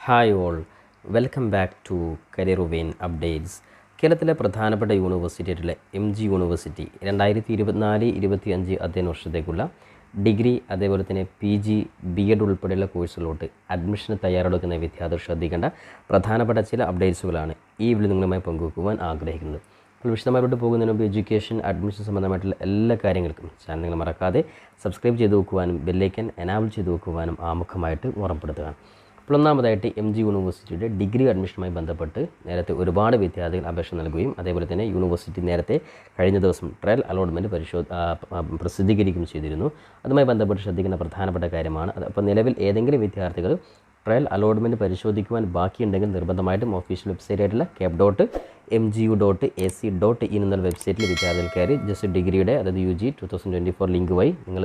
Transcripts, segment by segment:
Hi all, welcome back to career vein updates. കേരളത്തിലെ പ്രധാനപ്പെട്ട യൂണിവേഴ്സിറ്റിയായിട്ടുള്ള MG university 2024-25 അധ്യയന വർഷത്തേക്കുള്ള ഡിഗ്രി അതേപോലെ തന്നെ PG BEd ഉൾപ്പെടെയുള്ള കോഴ്സുകളോട്ട് അഡ്മിഷന് തയ്യാറെടുക്കുന്ന വിദ്യാർത്ഥികൾ ശ്രദ്ധിക്കേണ്ട പ്രധാനപ്പെട്ട ചില അപ്ഡേറ്റ്സുകളാണ് ഈ വീഡിയോ നിങ്ങളുമായി പങ്കുവെക്കുവാൻ ആഗ്രഹിക്കുന്നത്. അപ്പോൾ വിശദമായിട്ട് പോകുന്നതിന് മുമ്പ് എഡ്യൂക്കേഷൻ അഡ്മിഷൻ സംബന്ധമായിട്ടുള്ള എല്ലാ കാര്യങ്ങൾക്കും ചാനൽ നിങ്ങൾ മറക്കാതെ സബ്സ്ക്രൈബ് ചെയ്ത് വെക്കുവാനും ബെല്ലൈക്കൻ എനാബിൾ ചെയ്ത് വെക്കുവാനും ആമുഖമായിട്ട് ഓർമ്മപ്പെടുത്തുക. അപ്പോൾ ഒന്നാമതായിട്ട് MG യൂണിവേഴ്സിറ്റിയുടെ ഡിഗ്രി അഡ്മിഷനുമായി ബന്ധപ്പെട്ട് നേരത്തെ ഒരുപാട് വിദ്യാർത്ഥികൾ അപേക്ഷ നൽകുകയും അതേപോലെ തന്നെ യൂണിവേഴ്സിറ്റി നേരത്തെ കഴിഞ്ഞ ദിവസം ട്രയൽ അലോട്ട്മെൻറ്റ് പ്രസിദ്ധീകരിക്കുകയും ചെയ്തിരുന്നു. അതുമായി ബന്ധപ്പെട്ട് ശ്രദ്ധിക്കുന്ന പ്രധാനപ്പെട്ട കാര്യമാണ് അത്. അപ്പോൾ നിലവിൽ ഏതെങ്കിലും വിദ്യാർത്ഥികൾ ട്രയൽ അലോട്ട്മെൻറ്റ് പരിശോധിക്കുവാൻ ബാക്കിയുണ്ടെങ്കിൽ നിർബന്ധമായിട്ടും ഒഫീഷ്യൽ വെബ്സൈറ്റ് ആയിട്ടുള്ള cap.mgu.ac.in എന്നുള്ള വെബ്സൈറ്റിൽ വിദ്യാർത്ഥികൾ കയറി ജസ്റ്റ് ഡിഗ്രിയുടെ അതായത് UG 2024 ലിങ്ക് വഴി നിങ്ങൾ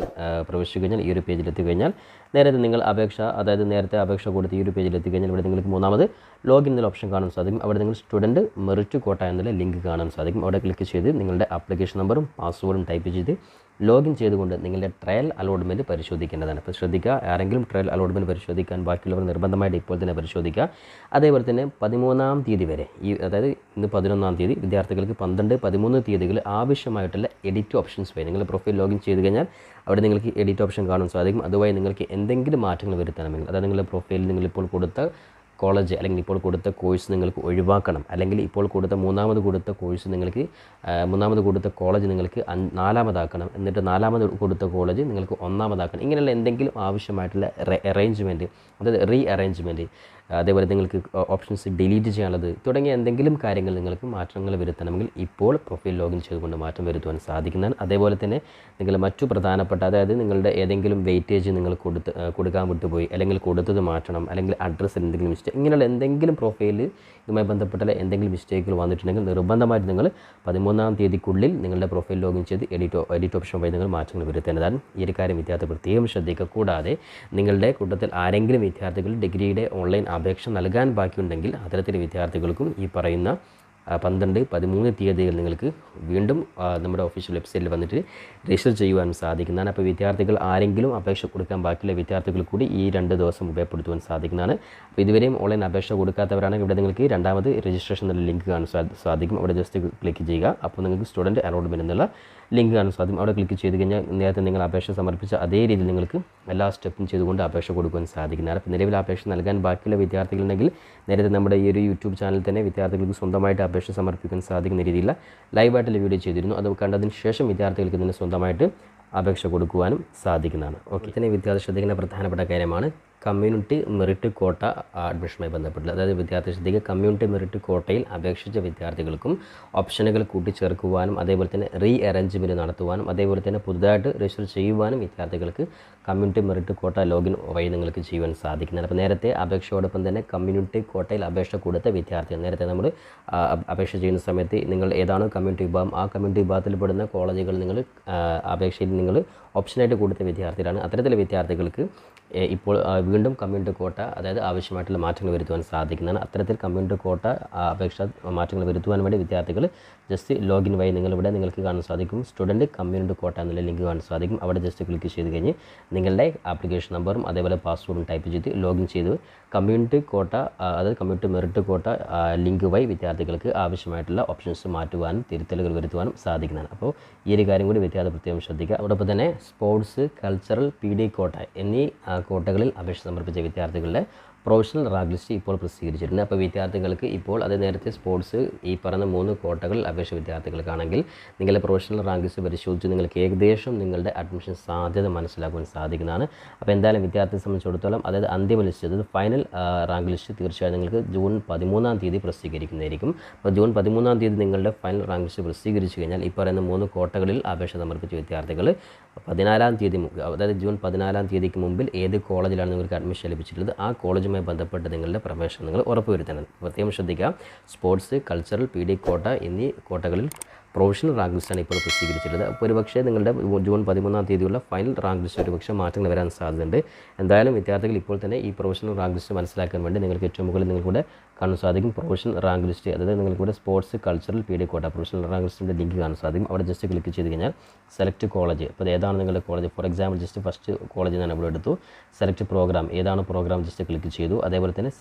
പ്രവേശിച്ചു കഴിഞ്ഞാൽ ഈ ഒരു പേജിലെത്തി കഴിഞ്ഞാൽ നേരത്തെ നിങ്ങൾ നേരത്തെ അപേക്ഷ കൊടുത്ത് ഈ ഒരു പേജിലെത്തി കഴിഞ്ഞാൽ ഇവിടെ നിങ്ങൾക്ക് മൂന്നാമത് ലോഗിൻ എന്നുള്ള ഓപ്ഷൻ കാണാൻ സാധിക്കും. അവിടെ നിങ്ങൾ സ്റ്റുഡൻറ്റ് മെറിറ്റ് കോട്ട എന്നുള്ള ലിങ്ക് കാണാൻ സാധിക്കും. അവിടെ ക്ലിക്ക് ചെയ്ത് നിങ്ങളുടെ ആപ്ലിക്കേഷൻ നമ്പറും പാസ്വേഡും ടൈപ്പ് ചെയ്ത് ലോഗിൻ ചെയ്തുകൊണ്ട് നിങ്ങളുടെ ട്രയൽ അലോട്ട്മെൻറ്റ് പരിശോധിക്കേണ്ടതാണ്. അപ്പോൾ ശ്രദ്ധിക്കുക, ആരെങ്കിലും ട്രയൽ അലോട്ട്മെൻറ്റ് പരിശോധിക്കാൻ ബാക്കിയുള്ളവർ നിർബന്ധമായിട്ട് ഇപ്പോൾ തന്നെ പരിശോധിക്കുക. അതേപോലെ തന്നെ 13-ാം തീയതി വരെ അതായത് ഇന്ന് 11-ാം തീയതി വിദ്യാർത്ഥികൾക്ക് 12, 13 തീയതികളിൽ ആവശ്യമായിട്ടുള്ള എഡിറ്റ് ഓപ്ഷൻസ് വഴി നിങ്ങൾ പ്രൊഫൈൽ ലോഗിൻ ചെയ്ത് കഴിഞ്ഞാൽ അവിടെ നിങ്ങൾക്ക് എഡിറ്റ് ഓപ്ഷൻ കാണാൻ സാധിക്കും. അതുവഴി നിങ്ങൾക്ക് എന്തെങ്കിലും മാറ്റങ്ങൾ വരുത്തണമെങ്കിൽ അതായത് നിങ്ങളുടെ പ്രൊഫൈലിൽ നിങ്ങളിപ്പോൾ കൊടുത്ത കോളേജ് അല്ലെങ്കിൽ ഇപ്പോൾ കൊടുത്ത കോഴ്സ് നിങ്ങൾക്ക് ഒഴിവാക്കണം, അല്ലെങ്കിൽ ഇപ്പോൾ കൊടുത്ത മൂന്നാമത് കൊടുത്ത കോളേജ് നിങ്ങൾക്ക് നാലാമതാക്കണം, എന്നിട്ട് നാലാമത് കൊടുത്ത കോളേജ് നിങ്ങൾക്ക് ഒന്നാമതാക്കണം. ഇങ്ങനെയുള്ള എന്തെങ്കിലും ആവശ്യമായിട്ടുള്ള അറേഞ്ച്മെൻറ്റ് അതായത് റീ അറേഞ്ച്മെൻറ്റ്, അതേപോലെ നിങ്ങൾക്ക് ഓപ്ഷൻസ് ഡിലീറ്റ് ചെയ്യാനുള്ളത് തുടങ്ങിയ എന്തെങ്കിലും കാര്യങ്ങൾ നിങ്ങൾക്ക് മാറ്റങ്ങൾ വരുത്തണമെങ്കിൽ ഇപ്പോൾ പ്രൊഫൈൽ ലോഗിൻ ചെയ്തുകൊണ്ട് മാറ്റം വരുത്തുവാൻ സാധിക്കുന്നതാണ്. അതേപോലെ തന്നെ നിങ്ങൾ മറ്റു പ്രധാനപ്പെട്ട അതായത് നിങ്ങളുടെ ഏതെങ്കിലും വെയിറ്റേജ് നിങ്ങൾ കൊടുക്കാൻ വിട്ടുപോയി, അല്ലെങ്കിൽ കൊടുത്തത് മാറ്റണം, അല്ലെങ്കിൽ അഡ്രസ്സിൽ എന്തെങ്കിലും മിസ്റ്റേക്ക്, ഇങ്ങനെയുള്ള എന്തെങ്കിലും പ്രൊഫൈലിൽ ഇതുമായി ബന്ധപ്പെട്ട എന്തെങ്കിലും മിസ്റ്റേക്കുകൾ വന്നിട്ടുണ്ടെങ്കിൽ നിർബന്ധമായിട്ട് നിങ്ങൾ 13-ാം തീയതിക്കുള്ളിൽ നിങ്ങളുടെ പ്രൊഫൈൽ ലോഗിൻ ചെയ്ത് എഡിറ്റ് ഓപ്ഷൻ വഴി നിങ്ങൾ മാറ്റങ്ങൾ വരുത്തേണ്ടതാണ്. ഈ ഒരു കാര്യം വിദ്യാർത്ഥി പ്രത്യേകം ശ്രദ്ധിക്കുക. കൂടാതെ നിങ്ങളുടെ കൂട്ടത്തിൽ ആരെങ്കിലും വിദ്യാർത്ഥികൾ ഡിഗ്രിയുടെ ഓൺലൈൻ അപേക്ഷ നൽകാൻ ബാക്കിയുണ്ടെങ്കിൽ അത്തരത്തിലെ വിദ്യാർത്ഥികൾക്കും ഈ പറയുന്ന 12, 13 തീയതികൾ നിങ്ങൾക്ക് വീണ്ടും നമ്മുടെ ഒഫീഷ്യൽ വെബ്സൈറ്റിൽ വന്നിട്ട് രജിസ്റ്റർ ചെയ്യുവാൻ സാധിക്കുന്നതാണ്. അപ്പോൾ വിദ്യാർത്ഥികൾ ആരെങ്കിലും അപേക്ഷ കൊടുക്കാൻ ബാക്കിയുള്ള വിദ്യാർത്ഥികൾ കൂടി ഈ 2 ദിവസം ഉപയോഗപ്പെടുത്തുവാൻ സാധിക്കുന്നതാണ്. അപ്പോൾ ഇതുവരെയും ഓൺലൈൻ അപേക്ഷ കൊടുക്കാത്തവരാണെങ്കിൽ ഇവിടെ നിങ്ങൾക്ക് രണ്ടാമത് രജിസ്ട്രേഷൻ എന്നുള്ള ലിങ്ക് കാണാൻ സാധിക്കും. അവിടെ ജസ്റ്റ് ക്ലിക്ക് ചെയ്യുക. അപ്പോൾ നിങ്ങൾക്ക് സ്റ്റുഡൻറ്റ് അലോട്ട്മെൻറ്റ് എന്നുള്ള ലിങ്ക് കാണാൻ സാധിക്കും. അവിടെ ക്ലിക്ക് ചെയ്ത് കഴിഞ്ഞാൽ നേരത്തെ നിങ്ങൾ അപേക്ഷ സമർപ്പിച്ച അതേ രീതിയിൽ നിങ്ങൾക്ക് എല്ലാ സ്റ്റെപ്പും ചെയ്തുകൊണ്ട് അപേക്ഷ കൊടുക്കുവാൻ സാധിക്കുന്നതാണ്. അപ്പോൾ നിലവിൽ അപേക്ഷ നൽകാൻ ബാക്കിയുള്ള വിദ്യാർത്ഥികളുണ്ടെങ്കിൽ നേരത്തെ നമ്മുടെ ഈ ഒരു യൂട്യൂബ് ചാനൽ തന്നെ വിദ്യാർത്ഥികൾക്ക് സ്വന്തമായിട്ട് അപേക്ഷ സമർപ്പിക്കാൻ സാധിക്കുന്ന രീതിയിലുള്ള ലൈവായിട്ടുള്ള വീഡിയോ ചെയ്തിരുന്നു. അത് കണ്ടതിന് ശേഷം വിദ്യാർത്ഥികൾക്ക് ഇതിന് സ്വന്തമായിട്ട് അപേക്ഷ കൊടുക്കുവാനും സാധിക്കുന്നതാണ്. ഓക്കെ, തന്നെ വിദ്യാർത്ഥി ശ്രദ്ധിക്കുന്ന പ്രധാനപ്പെട്ട കാര്യമാണ് കമ്മ്യൂണിറ്റി മെറിറ്റ് കോട്ട അഡ്മിഷനുമായി ബന്ധപ്പെട്ടുള്ളത്. അതായത് വിദ്യാർത്ഥി ശ്രദ്ധിക്കുക, കമ്മ്യൂണിറ്റി മെറിറ്റ് കോട്ടയിൽ അപേക്ഷിച്ച വിദ്യാർത്ഥികൾക്കും ഓപ്ഷനുകൾ കൂട്ടിച്ചേർക്കുവാനും അതേപോലെ തന്നെ റീ അറേഞ്ച്മെൻറ്റ് നടത്തുവാനും അതേപോലെ തന്നെ പുതുതായിട്ട് രജിസ്റ്റർ ചെയ്യുവാനും വിദ്യാർത്ഥികൾക്ക് കമ്മ്യൂണിറ്റി മെറിറ്റ് കോട്ട ലോഗിൻ വഴി നിങ്ങൾക്ക് ചെയ്യുവാൻ സാധിക്കുന്നതാണ്. അപ്പോൾ നേരത്തെ അപേക്ഷയോടൊപ്പം തന്നെ കമ്മ്യൂണിറ്റി കോട്ടയിൽ അപേക്ഷ കൊടുത്ത വിദ്യാർത്ഥികൾ നേരത്തെ നമ്മൾ അപേക്ഷ ചെയ്യുന്ന സമയത്ത് നിങ്ങൾ ഏതാണോ കമ്മ്യൂണിറ്റി വിഭാഗം ആ കമ്മ്യൂണിറ്റി വിഭാഗത്തിൽ പെടുന്ന കോളേജുകൾ നിങ്ങൾ അപേക്ഷയിൽ നിങ്ങൾ ഓപ്ഷനായിട്ട് കൊടുത്ത വിദ്യാർത്ഥികളാണ്. അത്തരത്തിലെ വിദ്യാർത്ഥികൾക്ക് ഇപ്പോൾ വീണ്ടും കമ്മ്യൂണിറ്റി കോട്ട അതായത് ആവശ്യമായിട്ടുള്ള മാറ്റങ്ങൾ വരുത്തുവാൻ സാധിക്കുന്നതാണ്. അത്തരത്തിൽ കമ്മ്യൂണിറ്റി കോട്ട അപേക്ഷ മാറ്റങ്ങൾ വരുത്തുവാൻ വേണ്ടി വിദ്യാർത്ഥികൾ ജസ്റ്റ് ലോഗിൻ വഴി നിങ്ങൾക്ക് കാണാൻ സാധിക്കും സ്റ്റുഡൻറ്റ് കമ്മ്യൂണിറ്റി കോട്ട എന്നുള്ള ലിങ്ക് കാണാൻ സാധിക്കും. അവിടെ ജസ്റ്റ് ക്ലിക്ക് ചെയ്ത് കഴിഞ്ഞ് നിങ്ങളുടെ ആപ്ലിക്കേഷൻ നമ്പറും അതേപോലെ പാസ്വേഡും ടൈപ്പ് ചെയ്ത് ലോഗിൻ ചെയ്ത് കമ്മ്യൂണിറ്റി കോട്ട അതായത് കമ്മ്യൂണിറ്റി മെറിറ്റ് കോട്ട ലിങ്ക് വഴി വിദ്യാർത്ഥികൾക്ക് ആവശ്യമായിട്ടുള്ള ഓപ്ഷൻസ് മാറ്റുവാനും തിരുത്തലുകൾ വരുത്തുവാനും സാധിക്കുന്നതാണ്. അപ്പോൾ ഈ ഒരു കാര്യം കൂടി വിദ്യാർത്ഥി പ്രത്യേകം ശ്രദ്ധിക്കുക. അതോടൊപ്പം തന്നെ സ്പോർട്സ്, കൾച്ചറൽ, PD കോട്ട എന്നീ കോട്ടകളിൽ അപേക്ഷ സമർപ്പിച്ച വിദ്യാർത്ഥികളുടെ പ്രൊഫഷണൽ റാങ്ക് ലിസ്റ്റ് ഇപ്പോൾ പ്രസിദ്ധീകരിച്ചിട്ടുണ്ട്. അപ്പോൾ വിദ്യാർത്ഥികൾക്ക് ഇപ്പോൾ അത് നേരത്തെ സ്പോർട്സ് ഈ പറഞ്ഞ 3 കോട്ടകളിൽ അപേക്ഷ വിദ്യാർത്ഥികൾക്കാണെങ്കിൽ നിങ്ങളുടെ പ്രൊഫഷണൽ റാങ്ക് ലിസ്റ്റ് പരിശോധിച്ച് നിങ്ങൾക്ക് ഏകദേശം നിങ്ങളുടെ അഡ്മിഷൻ സാധ്യത മനസ്സിലാക്കുവാൻ സാധിക്കുന്നതാണ്. അപ്പോൾ എന്തായാലും വിദ്യാർത്ഥിയെ സംബന്ധിച്ചിടത്തോളം അതായത് അന്തിമ ലിസ്റ്റ് അതായത് ഫൈനൽ റാങ്ക് ലിസ്റ്റ് തീർച്ചയായും നിങ്ങൾക്ക് ജൂൺ 13-ാം തീയതി പ്രസിദ്ധീകരിക്കുന്നതായിരിക്കും. അപ്പോൾ ജൂൺ 13-ാം തീയതി നിങ്ങളുടെ ഫൈനൽ റാങ്ക് ലിസ്റ്റ് പ്രസിദ്ധീകരിച്ച് കഴിഞ്ഞാൽ ഈ പറയുന്ന 3 കോട്ടകളിൽ അപേക്ഷ സമർപ്പിച്ച വിദ്യാർത്ഥികൾ 14-ാം തീയതി അതായത് ജൂൺ 14-ാം തീയതിക്ക് മുമ്പിൽ ഏത് കോളേജിലാണ് നിങ്ങൾക്ക് അഡ്മിഷൻ ലഭിച്ചിട്ടുള്ളത് ആ കോളേജുമായി ബന്ധപ്പെട്ട് നിങ്ങളുടെ പ്രവേശനം നിങ്ങൾ ഉറപ്പുവരുത്തണം. പ്രത്യേകം ശ്രദ്ധിക്കുക, സ്പോർട്സ്, കൾച്ചറൽ, PD കോട്ട എന്നീ കോട്ടകളിൽ പ്രൊവിഷണൽ റാങ്ക് ലിസ്റ്റാണ് ഇപ്പോൾ പ്രസിദ്ധീകരിച്ചിട്ടുള്ളത്. അപ്പോൾ ഒരുപക്ഷേ നിങ്ങളുടെ ജൂൺ 13-ാം തീയതിയുള്ള ഫൈനൽ റാങ്ക് ലിസ്റ്റ് ഒരുപക്ഷേ മാറ്റങ്ങൾ വരാൻ സാധ്യതയുണ്ട്. എന്തായാലും വിദ്യാർത്ഥികൾ ഇപ്പോൾ തന്നെ ഈ പ്രൊവിഷണൽ റാങ്ക് ലിസ്റ്റ് മനസ്സിലാക്കാൻ വേണ്ടി നിങ്ങൾക്ക് ഏറ്റവും മുകളിൽ നിങ്ങൾക്കൂടെ കാണാൻ സാധിക്കും പ്രൊവിഷണൽ റാങ്ക് ലിസ്റ്റ്. അതായത് നിങ്ങൾക്കൂടെ സ്പോർട്സ് കൾച്ചറൽ PD കോട്ട പ്രൊവിഷണൽ റാങ്ക് ലിസ്റ്റിൻ്റെ ലിങ്ക് കാണാൻ സാധിക്കും. അവിടെ ജസ്റ്റ് ക്ലിക്ക് ചെയ്ത് കഴിഞ്ഞാൽ സെലക്ട് കോളേജ്, അപ്പോൾ ഏതാണ് നിങ്ങളുടെ college, for example just first college ഞാൻ ഇവിടെ എടുത്തു. സെലക്ട് പ്രോഗ്രാം, ഏതാണ് പ്രോഗ്രാം ജസ്റ്റ് ക്ലിക്ക് ചെയ്തു. അതേപോലെ തന്നെ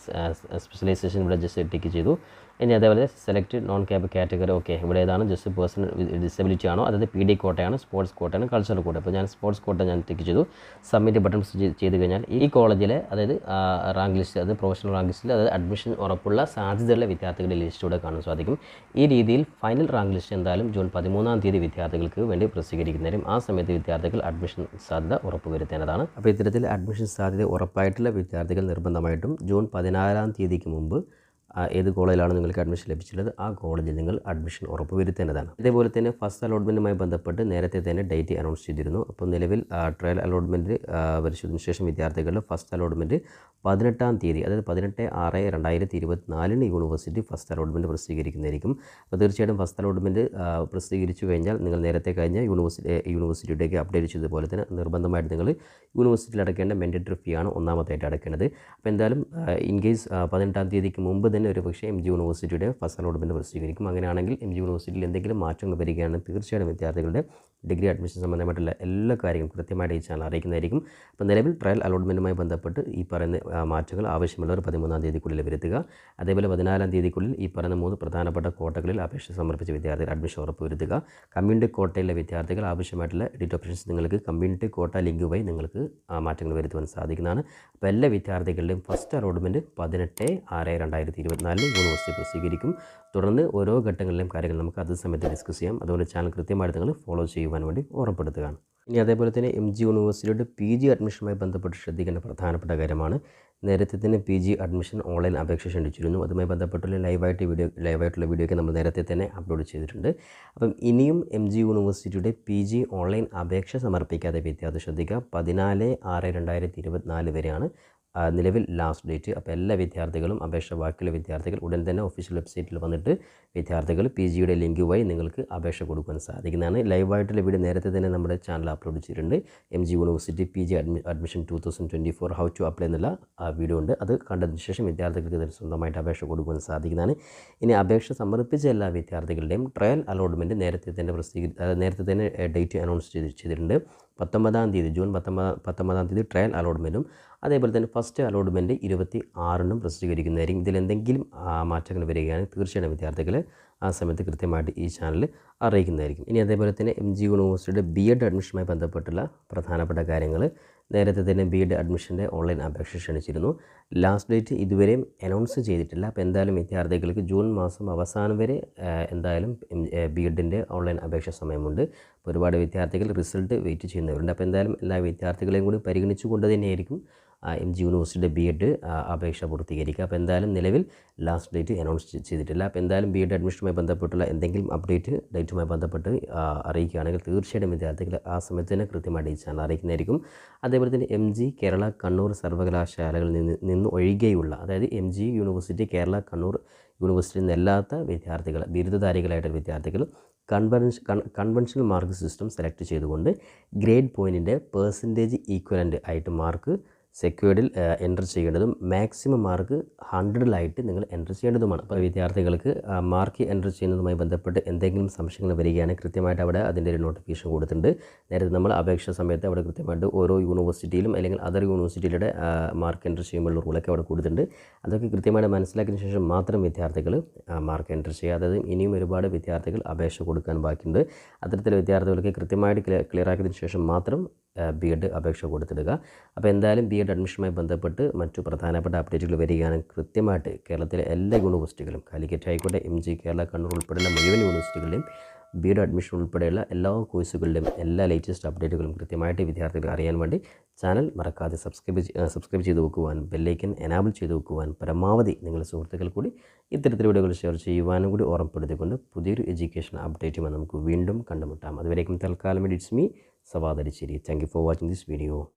സ്പെഷ്യലൈസേഷൻ ഇവിടെ ജസ്റ്റ് ടിക്ക് ചെയ്തു. ഇനി അതേപോലെ select non cab category, okay ഇവിടെ ഏതാണ് ജസ്റ്റ് പേഴ്സൺ ഡിസബിലിറ്റി ആണോ, അതായത് PD കോട്ടയാണ്, സ്പോർട്സ് കോട്ടയാണ്, കൾച്ചറൽ കോട്ട. അപ്പോൾ ഞാൻ സ്പോർട്സ് കോട്ട ഞാൻ ടിക്ക് ചെയ്തു. സബ്മിറ്റ് ബട്ടൺ ചെയ്ത് കഴിഞ്ഞാൽ ഈ കോളേജിലെ അതായത് റാങ്ക് ലിസ്റ്റ്, അതായത് പ്രൊഫഷണൽ റാങ്ക് ലിസ്റ്റിൽ അതായത് അഡ്മിഷൻ ഉറപ്പുള്ള സാധ്യതയുള്ള വിദ്യാർത്ഥികളുടെ ലിസ്റ്റ് ഇവിടെ കാണാൻ സാധിക്കും. ഈ രീതിയിൽ ഫൈനൽ റാങ്ക് ലിസ്റ്റ് എന്തായാലും ജൂൺ 13-ാം തീയതി വിദ്യാർത്ഥികൾക്ക് വേണ്ടി പ്രസിദ്ധീകരിക്കുന്നതിനും ആ സമയത്ത് വിദ്യാർത്ഥികൾ അഡ്മിഷൻ സാധ്യത ഉറപ്പുവരുത്തേണ്ടതാണ്. അപ്പോൾ ഇത്തരത്തിൽ അഡ്മിഷൻ സാധ്യത ഉറപ്പായിട്ടുള്ള വിദ്യാർത്ഥികൾ നിർബന്ധമായിട്ടും ജൂൺ 14-ാം തീയതിക്ക് മുമ്പ് ഏത് കോളേജിലാണ് നിങ്ങൾക്ക് അഡ്മിഷൻ ലഭിച്ചിട്ടുള്ളത് ആ കോളേജിൽ നിങ്ങൾ അഡ്മിഷൻ ഉറപ്പുവരുത്തേണ്ടതാണ്. അതേപോലെ തന്നെ ഫസ്റ്റ് അലോട്ട്മെൻറ്റുമായി ബന്ധപ്പെട്ട് നേരത്തെ തന്നെ ഡേറ്റ് അനൗൺസ് ചെയ്തിരുന്നു. അപ്പോൾ നിലവിൽ ട്രയൽ അലോട്ട്മെൻറ്റ് പരിശോധനയ്ക്ക് ശേഷം വിദ്യാർത്ഥികളുടെ ഫസ്റ്റ് അലോട്ട്മെൻറ്റ് 18-ാം തീയതി, അതായത് 18/6/2024 യൂണിവേഴ്സിറ്റി ഫസ്റ്റ് അലോട്ട്മെൻറ്റ് പ്രസിദ്ധീകരിക്കുന്നതായിരിക്കും. അപ്പോൾ തീർച്ചയായിട്ടും ഫസ്റ്റ് അലോട്ട്മെൻറ്റ് പ്രസിദ്ധീകരിച്ചു കഴിഞ്ഞാൽ നിങ്ങൾ നേരത്തെ കഴിഞ്ഞ യൂണിവേഴ്സിറ്റിയിലേക്ക് അപ്ഡേറ്റ് ചെയ്തതുപോലെ തന്നെ നിർബന്ധമായിട്ട് നിങ്ങൾ യൂണിവേഴ്സിറ്റിയിൽ അടയ്ക്കേണ്ട മാൻഡേറ്ററി ഫീ ആണ് ഒന്നാമതായിട്ട് അടയ്ക്കേണ്ടത്. അപ്പോൾ എന്തായാലും ഇൻ കേസ് 18-ാം തീയതിക്ക് മുമ്പ് തന്നെ ഒരു പക്ഷേ MG യൂണിവേഴ്സിറ്റിയുടെ ഫസ്റ്റ് അലോട്ട്മെൻറ്റ് പ്രസിദ്ധീകരിക്കും. അങ്ങനെയാണെങ്കിൽ MG യൂണിവേഴ്സിറ്റിയിൽ എന്തെങ്കിലും മാറ്റങ്ങൾ വരികയാണെങ്കിൽ തീർച്ചയായും വിദ്യാർത്ഥികളുടെ ഡിഗ്രി അഡ്മിഷൻ സംബന്ധമായിട്ടുള്ള എല്ലാ കാര്യങ്ങളും കൃത്യമായിട്ട് ഈ ചാനൽ അറിയിക്കുന്നതായിരിക്കും. അപ്പോൾ നിലവിൽ ട്രയൽ അലോട്ട്മെൻറ്റുമായി ബന്ധപ്പെട്ട് ഈ പറയുന്ന മാറ്റങ്ങൾ ആവശ്യമുള്ളവർ 13-ാം തീയതിക്കുള്ളിൽ വരുത്തുക. അതേപോലെ 14-ാം തീയതിക്കുള്ളിൽ ഈ പറയുന്ന 3 പ്രധാനപ്പെട്ട കോട്ടകളിൽ അപേക്ഷ സമർപ്പിച്ച വിദ്യാർത്ഥികൾ അഡ്മിഷൻ ഉറപ്പുവരുത്തുക. കമ്മ്യൂണിറ്റി കോട്ടയിലെ വിദ്യാർത്ഥികൾ ആവശ്യമായിട്ടുള്ള എഡിറ്റ് ഓപ്ഷൻസ് നിങ്ങൾക്ക് കമ്മ്യൂണിറ്റി കോട്ട ലിങ്ക് വഴി നിങ്ങൾക്ക് മാറ്റങ്ങൾ വരുത്തുവാൻ സാധിക്കുന്നതാണ്. അപ്പോൾ എല്ലാ വിദ്യാർത്ഥികളുടെയും ഫസ്റ്റ് അലോട്ട്മെൻറ്റ് 18/6/2024 യൂണിവേഴ്സിറ്റി പ്രസിദ്ധീകരിക്കും. തുടർന്ന് ഓരോ ഘട്ടങ്ങളിലെയും കാര്യങ്ങൾ നമുക്ക് അത് സമയത്ത് ഡിസ്കസ് ചെയ്യാം. അതുകൊണ്ട് ചാനൽ കൃത്യമായിട്ട് നിങ്ങൾ ഫോളോ ചെയ്യുവാൻ വേണ്ടി ഓർമ്മപ്പെടുത്തുകയാണ്. ഇനി അതേപോലെ തന്നെ MG യൂണിവേഴ്സിറ്റിയുടെ PG അഡ്മിഷനുമായി ബന്ധപ്പെട്ട് ശ്രദ്ധിക്കേണ്ട പ്രധാനപ്പെട്ട കാര്യമാണ്. നേരത്തെ തന്നെ PG അഡ്മിഷൻ ഓൺലൈൻ അപേക്ഷ ക്ഷണിച്ചിരുന്നു. അതുമായി ബന്ധപ്പെട്ടുള്ള ലൈവായിട്ടുള്ള വീഡിയോ ഒക്കെ നമ്മൾ നേരത്തെ തന്നെ അപ്ലോഡ് ചെയ്തിട്ടുണ്ട്. അപ്പം ഇനിയും MG യൂണിവേഴ്സിറ്റിയുടെ PG ഓൺലൈൻ അപേക്ഷ സമർപ്പിക്കാതെ വിദ്യാർത്ഥി ശ്രദ്ധിക്കുക. 14/6/2024 വരെയാണ് നിലവിൽ ലാസ്റ്റ് ഡേറ്റ്. അപ്പോൾ എല്ലാ വിദ്യാർത്ഥികളും അപേക്ഷ ബാക്കിയുള്ള വിദ്യാർത്ഥികൾ ഉടൻ തന്നെ ഒഫീഷ്യൽ വെബ്സൈറ്റിൽ വന്നിട്ട് വിദ്യാർത്ഥികൾ PGയുടെ ലിങ്ക് വഴി നിങ്ങൾക്ക് അപേക്ഷ കൊടുക്കാൻ സാധിക്കുന്നതാണ്. ലൈവായിട്ടുള്ള വീഡിയോ നേരത്തെ തന്നെ നമ്മുടെ ചാനൽ അപ്ലോഡ് ചെയ്തിട്ടുണ്ട്. MG university PG admission 2024 how to apply എന്നുള്ള വീഡിയോ ഉണ്ട്. അത് കണ്ടതിന് ശേഷം വിദ്യാർത്ഥികൾക്ക് ഇതിൽ സ്വന്തമായിട്ട് അപേക്ഷ കൊടുക്കാൻ സാധിക്കുന്നതാണ്. ഇനി അപേക്ഷ സമർപ്പിച്ച എല്ലാ വിദ്യാർത്ഥികളുടെയും ട്രയൽ അലോട്ട്മെൻറ്റ് നേരത്തെ തന്നെ ഡേറ്റ് അനൗൺസ് ചെയ്തിട്ടുണ്ട്. 19-ാം തീയതി ജൂൺ 19-ാം തീയതി ട്രയൽ അലോട്ട്മെൻറ്റും അതേപോലെ തന്നെ ഫസ്റ്റ് അലോട്ട്മെൻറ്റ് 26-നും പ്രസിദ്ധീകരിക്കുന്നതായിരിക്കും. ഇതിലെന്തെങ്കിലും മാറ്റങ്ങൾ വരികയാണെങ്കിൽ തീർച്ചയായും വിദ്യാർത്ഥികളെ ആ സമയത്ത് കൃത്യമായിട്ട് ഈ ചാനൽ അറിയിക്കുന്നതായിരിക്കും. ഇനി അതേപോലെ തന്നെ MG യൂണിവേഴ്സിറ്റിയുടെ B.Ed അഡ്മിഷനുമായി ബന്ധപ്പെട്ടുള്ള പ്രധാനപ്പെട്ട കാര്യങ്ങൾ നേരത്തെ തന്നെ B.Ed അഡ്മിഷൻ്റെ ഓൺലൈൻ അപേക്ഷ ക്ഷണിച്ചിരുന്നു. ലാസ്റ്റ് ഡേറ്റ് ഇതുവരെയും അനൗൺസ് ചെയ്തിട്ടില്ല. അപ്പോൾ എന്തായാലും വിദ്യാർത്ഥികൾക്ക് ജൂൺ മാസം അവസാനം വരെ എന്തായാലും B.Edൻ്റെ ഓൺലൈൻ അപേക്ഷ സമയമുണ്ട്. അപ്പോൾ ഒരുപാട് വിദ്യാർത്ഥികൾ റിസൾട്ട് വെയിറ്റ് ചെയ്യുന്നവരുണ്ട്. അപ്പോൾ എന്തായാലും എല്ലാ വിദ്യാർത്ഥികളെയും കൂടി പരിഗണിച്ചുകൊണ്ട് തന്നെയായിരിക്കും MG യൂണിവേഴ്സിറ്റിയുടെ B.Ed അപേക്ഷ പൂർത്തീകരിക്കുക. അപ്പോൾ എന്തായാലും നിലവിൽ ലാസ്റ്റ് ഡേറ്റ് അനൗൺസ് ചെയ്തിട്ടില്ല. അപ്പോൾ എന്തായാലും B.Ed അഡ്മിഷനുമായി ബന്ധപ്പെട്ടുള്ള എന്തെങ്കിലും ഡേറ്റുമായി ബന്ധപ്പെട്ട് അറിയിക്കുകയാണെങ്കിൽ തീർച്ചയായിട്ടും വിദ്യാർത്ഥികൾ ആ സമയത്ത് തന്നെ കൃത്യമായിട്ട് ഈ ചാനൽ അറിയിക്കുന്നതായിരിക്കും. അതേപോലെ തന്നെ MG കേരള കണ്ണൂർ സർവകലാശാലകളിൽ നിന്ന് ഒഴികെയുള്ള, അതായത് MG യൂണിവേഴ്സിറ്റി കേരള കണ്ണൂർ യൂണിവേഴ്സിറ്റിയിൽ നിന്നല്ലാത്ത വിദ്യാർത്ഥികൾ, ബിരുദധാരികളായിട്ടുള്ള വിദ്യാർത്ഥികൾ കൺവെൻഷണൽ മാർക്ക് സിസ്റ്റം സെലക്ട് ചെയ്തുകൊണ്ട് ഗ്രേഡ് പോയിൻറ്റിൻ്റെ പെർസെൻറ്റേജ് ഈക്വലൻ്റ് ആയിട്ട് മാർക്ക് സെക്യൂർഡിൽ എൻ്റർ ചെയ്യേണ്ടതും മാക്സിമം മാർക്ക് 100-ലായിട്ട് നിങ്ങൾ എൻ്റർ ചെയ്യേണ്ടതുമാണ്. അപ്പോൾ വിദ്യാർത്ഥികൾക്ക് മാർക്ക് എൻ്റർ ചെയ്യുന്നതുമായി ബന്ധപ്പെട്ട് എന്തെങ്കിലും സംശയങ്ങൾ വരികയാണെങ്കിൽ കൃത്യമായിട്ട് അവിടെ അതിൻ്റെ ഒരു നോട്ടിഫിക്കേഷൻ കൊടുത്തിട്ടുണ്ട്. നേരത്തെ നമ്മൾ അപേക്ഷ സമയത്ത് അവിടെ കൃത്യമായിട്ട് ഓരോ യൂണിവേഴ്സിറ്റിയിലും അല്ലെങ്കിൽ അതർ യൂണിവേഴ്സിറ്റിയുടെ മാർക്ക് എൻ്റർ ചെയ്യുമ്പോഴുള്ള റൂളൊക്കെ അവിടെ കൊടുത്തിട്ടുണ്ട്. അതൊക്കെ കൃത്യമായിട്ട് മനസ്സിലാക്കിയതിന് ശേഷം മാത്രം വിദ്യാർത്ഥികൾ മാർക്ക് എൻ്റർ ചെയ്യുക. അതായത് ഇനിയും ഒരുപാട് വിദ്യാർത്ഥികൾ അപേക്ഷ കൊടുക്കാൻ ബാക്കിയുണ്ട്. അത്തരത്തിലുള്ള വിദ്യാർത്ഥികൾക്ക് കൃത്യമായിട്ട് ക്ലിയർ ആക്കിയതിന് ശേഷം മാത്രം B.Ed അപേക്ഷ കൊടുത്തിടുക. അപ്പോൾ എന്തായാലും B.Ed അഡ്മിഷനുമായി ബന്ധപ്പെട്ട് മറ്റു പ്രധാനപ്പെട്ട അപ്ഡേറ്റുകൾ വരികയാണെങ്കിൽ കൃത്യമായിട്ട് കേരളത്തിലെ എല്ലാ യൂണിവേഴ്സിറ്റികളും, കാലിക്കറ്റ് ആയിക്കോട്ടെ, MG കേരള കണ്ണൂർ ഉൾപ്പെടെയുള്ള മുഴുവൻ യൂണിവേഴ്സിറ്റികളുടെയും B.Ed അഡ്മിഷൻ ഉൾപ്പെടെയുള്ള എല്ലാ കോഴ്സുകളുടെയും എല്ലാ ലേറ്റസ്റ്റ് അപ്ഡേറ്റുകളും കൃത്യമായിട്ട് വിദ്യാർത്ഥികൾ അറിയാൻ വേണ്ടി ചാനൽ മറക്കാതെ സബ്സ്ക്രൈബ് ചെയ്ത് വെക്കുവാൻ, ബെല്ലൈക്കൻ എനാബിൾ ചെയ്ത് വെക്കുവാൻ, പരമാവധി നിങ്ങളുടെ സുഹൃത്തുക്കൾ കൂടി ഇത്തരത്തിലുള്ള വീഡിയോകൾ ഷെയർ ചെയ്യുവാനും കൂടി ഓർമ്മപ്പെടുത്തിക്കൊണ്ട് പുതിയൊരു എഡ്യൂക്കേഷൻ അപ്ഡേറ്റുമായി നമുക്ക് വീണ്ടും കണ്ടുമുട്ടാം. അതുവരേക്കും തൽക്കാലം it's me Sawad Alicheri. Thank you for watching this video.